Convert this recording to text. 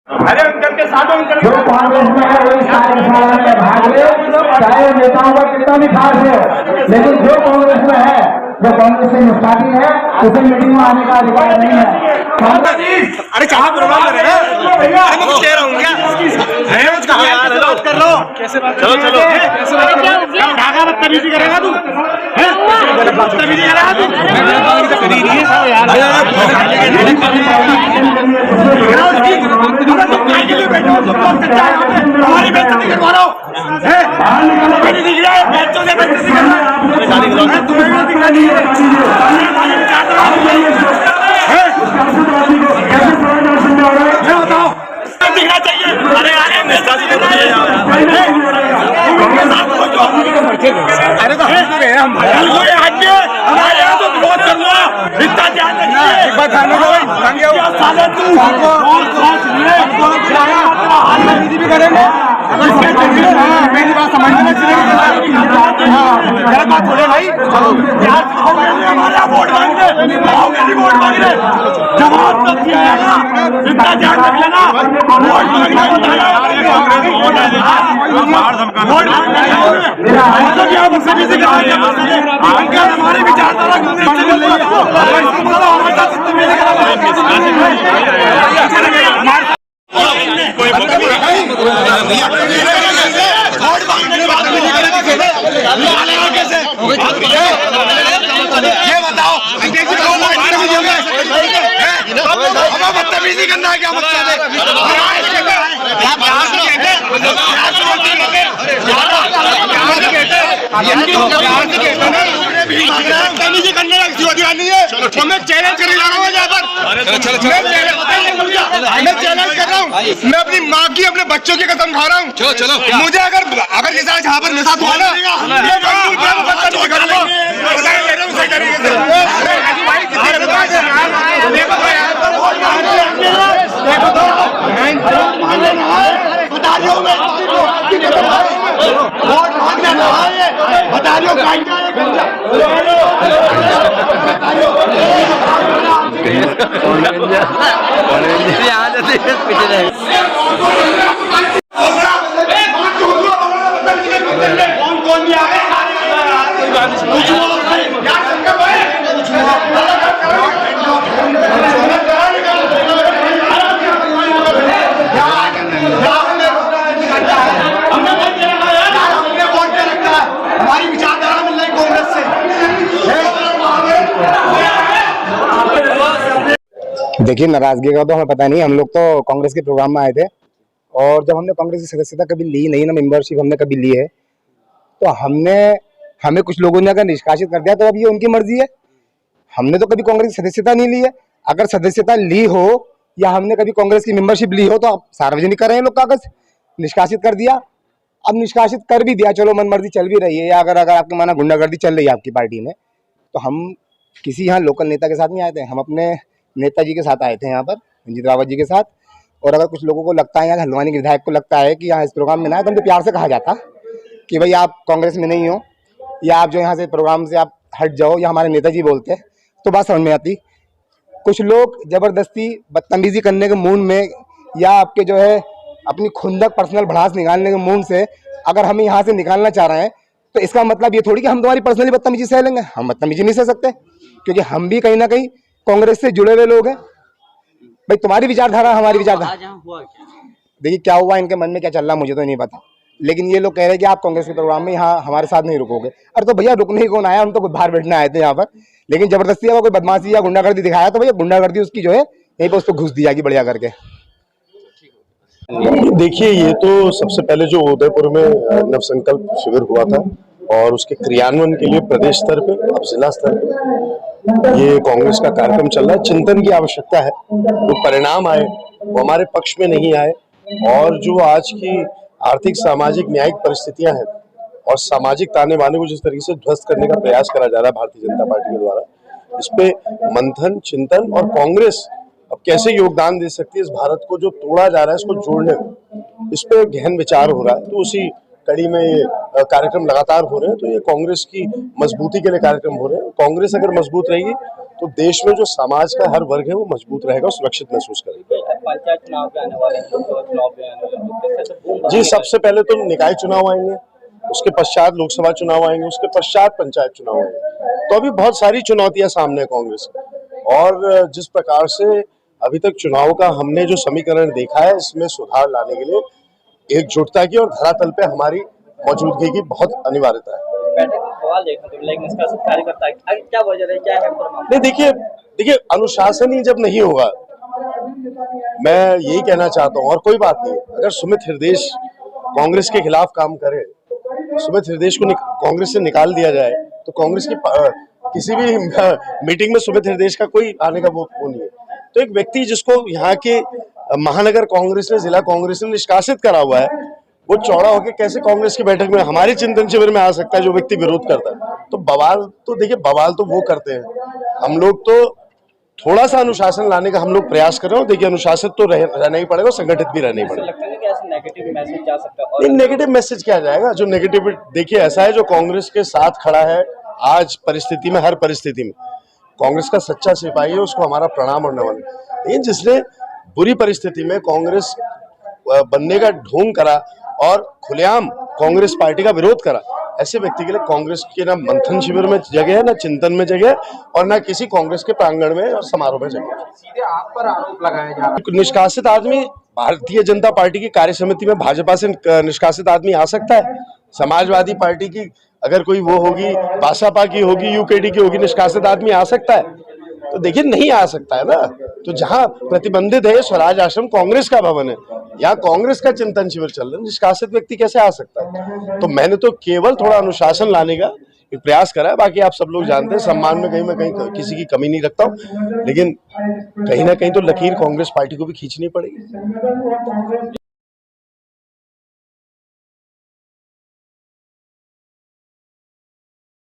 अरे उनके साथ जो कांग्रेस में है वही सारे सवाल में भाग ले, चाहे नेताओं का कितना भी खास हो, लेकिन जो कांग्रेस में है, जो कांग्रेस से मुस्ताकिन है, उसे मीटिंग में आने का अधिकार नहीं है। अरे कहाँ प्रोग्राम कर रहे हैं? अरे मैं कुछ कह रहा हूँ क्या? अरे कुछ कहा यार, बात कर लो। कैसे बात? चलो चलो। कैसे बात कर? क्या ढाका बदतमीजी करेगा तू? बदतमीजी करेगा तू? करी नहीं है साहब यार। हमारी बेइज्जती करवा रहा हूँ। नहीं दिख रहा है, बच्चों से बेइज्जती कर रहा है। तुम्हें भी दिख रहा नहीं है। बताओ दिखना चाहिए। अरे यार अरे तो हमारे यहाँ तो विरोध करूंगा, इतना ध्यान रखिए। एक बार खाने को साले तू भी करेंगे। मेरी बात समझने में गलत बात बोले भाई। हमारे यहाँ वोट मांगते, वोट मांग रहे, जवाब तक दिया है ना, इतना ध्यान रख लेना। वोट मांगना मतलब यहाँ मुझसे भी हमारी विचारधारा ये बताओ बदतमीजी करना है क्या? मतलब मैं चैलेंज करने जा रहा हूँ यहाँ पर। मैं चैलेंज कर रहा हूँ। मैं अपनी माँ की, अपने बच्चों की कसम खा रहा हूँ। चलो चलो। मुझे अगर ये सारा यहाँ पर मेरे साथ हुआ ना, बता रही हमारी विचारधारा मिल रही कांग्रेस से। देखिए, नाराजगी का तो हमें पता नहीं। हम लोग तो कांग्रेस के प्रोग्राम में आए थे, और जब हमने कांग्रेस की सदस्यता कभी ली नहीं, ना मेंबरशिप हमने कभी ली है, तो हमें कुछ लोगों ने अगर निष्कासित कर दिया तो अब ये उनकी मर्जी है। हमने तो कभी कांग्रेस की सदस्यता नहीं ली है। अगर सदस्यता ली हो या हमने कभी कांग्रेस की मेंबरशिप ली हो तो आप सार्वजनिक कर रहे हैं लोग कागज। निष्कासित कर दिया, अब निष्कासित कर भी दिया, चलो मन मर्जी चल भी रही है। या अगर आपके माना गुंडागर्दी चल रही है आपकी पार्टी में, तो हम किसी यहाँ लोकल नेता के साथ नहीं आए थे, हम अपने नेताजी के साथ आए थे यहाँ पर, रंजीत रावत जी के साथ। और अगर कुछ लोगों को लगता है, यहाँ हल्द्वानी के विधायक को लगता है कि यहाँ इस प्रोग्राम में ना आए, तो हमको प्यार से कहा जाता कि भाई आप कांग्रेस में नहीं हो, या आप जो यहाँ से प्रोग्राम से आप हट जाओ, या हमारे नेताजी बोलते तो बात समझ में आती। कुछ लोग जबरदस्ती बदतमीजी करने के मूड में, या आपके जो है अपनी खुंदक पर्सनल भड़ास निकालने के मूड से अगर हमें यहाँ से निकालना चाह रहे हैं, तो इसका मतलब ये थोड़ी कि हम तुम्हारी पर्सनली बदतमीजी सह लेंगे। हम बदतमीजी नहीं सह सकते, क्योंकि हम भी कहीं ना कहीं कांग्रेस से जुड़े हुए लोग हैं। भाई तुम्हारी विचारधारा हमारी विचारधारा, देखिए क्या हुआ इनके मन में, क्या चल रहा मुझे तो नहीं पता, लेकिन ये लोग कह रहे हैं कि आप कांग्रेस के प्रोग्राम में यहाँ हमारे साथ नहीं रुकोगे। अरे तो भैया रुकने ही कौन आया, हम तो बाहर बैठने आए थे यहाँ पर। लेकिन जबरदस्ती अगर कोई बदमाशी या गुंडागर्दी दिखाया तो भैया गुंडागर्दी उसकी जो है यहीं पर उस पर घुस दी जाएगी बढ़िया करके। देखिए, ये तो सबसे पहले जो उदयपुर में नवसंकल्प शिविर हुआ था, और उसके क्रियान्वयन के लिए प्रदेश स्तर पे, अब जिला स्तर पे ये कांग्रेस का कार्यक्रम चल रहा है। चिंतन की आवश्यकता है, जो परिणाम आए वो हमारे पक्ष में नहीं आए, और जो आज की आर्थिक सामाजिक न्यायिक परिस्थितियां हैं और सामाजिक ताने बाने को जिस तरीके से ध्वस्त करने का प्रयास करा जा रहा है भारतीय जनता पार्टी के द्वारा, इस पे मंथन, चिंतन, और कांग्रेस अब कैसे योगदान दे सकती है इस भारत को जो तोड़ा जा रहा है इसको जोड़ने में, इस पे गहन विचार हो रहा है। तो उसी कड़ी में ये कार्यक्रम लगातार हो रहे हैं। तो ये कांग्रेस की मजबूती के लिए कार्यक्रम हो रहे हैं। कांग्रेस अगर मजबूत रहेगी तो देश में जो समाज का हर वर्ग है वो मजबूत रहेगा और सुरक्षित महसूस करेगा। पंचायत चुनाव के आने वाले हैं, लोकसभा चुनाव भी आने वाले हैं, तो किस तरह से बूम जी, सबसे पहले तो निकाय चुनाव आएंगे, उसके पश्चात लोकसभा चुनाव आएंगे, उसके पश्चात पंचायत चुनाव आएंगे। तो अभी बहुत सारी चुनौतियां सामने है कांग्रेस की, और जिस प्रकार से अभी तक चुनाव का हमने जो समीकरण देखा है, इसमें सुधार लाने के लिए एकजुटता की और धरातल पे हमारी मौजूदगी की बहुत अनिवार्यता है। बैठक में सवाल देखने को मिला, एक निष्कासित कार्यकर्ता आगे क्या वजह है, क्या है प्रमाण? नहीं, देखिए अनुशासन ही जब नहीं होगा, मैं यही कहना चाहता हूँ, और कोई बात नहीं, अगर सुमित हृदय कांग्रेस के खिलाफ काम करे, सुमित हृदय को कांग्रेस से निकाल दिया जाए, तो कांग्रेस की किसी भी मीटिंग में सुमित हृदय का कोई आने का वो नहीं है। तो एक व्यक्ति जिसको यहाँ के महानगर कांग्रेस ने, जिला कांग्रेस ने निष्कासित करा हुआ है, वो चौड़ा होकर कैसे कांग्रेस की बैठक में हमारे चिंतन शिविर में आ सकता है, जो व्यक्ति विरोध करता है? तो बवाल तो देखिए, बवाल तो वो करते हैं, हम लोग तो थोड़ा सा अनुशासन लाने का हम लोग प्रयास कर रहे हो। देखिए, अनुशासित तो रहना ही पड़ेगा, संगठित भी रहना ही पड़ेगा। लगता है कि ऐसे नेगेटिव मैसेज जा सकता है? नहीं, नेगेटिव मैसेज क्या जाएगा? जो नेगेटिव, देखिए ऐसा है, जो कांग्रेस के साथ खड़ा है आज परिस्थिति में, हर परिस्थिति में कांग्रेस का सच्चा सिपाही है, उसको हमारा प्रणाम और नमन। लेकिन जिसने बुरी परिस्थिति में कांग्रेस बनने का ढोंग करा और खुलेआम कांग्रेस पार्टी का विरोध करा, ऐसे व्यक्ति के लिए कांग्रेस के ना मंथन शिविर में जगह है, ना चिंतन में जगह है, और ना किसी कांग्रेस के प्रांगण में और समारोह में जगह है। सीधे आप पर आरोप लगाया जा रहा है। निष्कासित आदमी भारतीय जनता पार्टी की कार्य समिति में भाजपा से निष्कासित आदमी आ सकता है? समाजवादी पार्टी की अगर कोई वो होगी, भाजपा की होगी, यूकेडी की होगी, निष्कासित आदमी आ सकता है? तो देखिए, नहीं आ सकता है ना। तो जहां प्रतिबंधित है स्वराज आश्रम, कांग्रेस का भवन है, यहाँ कांग्रेस का चिंतन शिविर चल रहा है, निष्कासित व्यक्ति कैसे आ सकता है? तो मैंने तो केवल थोड़ा अनुशासन लाने का एक प्रयास करा है। बाकी आप सब लोग जानते हैं, सम्मान में कहीं मैं कहीं किसी की कमी नहीं रखता हूँ, लेकिन कहीं ना कहीं तो लकीर कांग्रेस पार्टी को भी खींचनी पड़ेगी।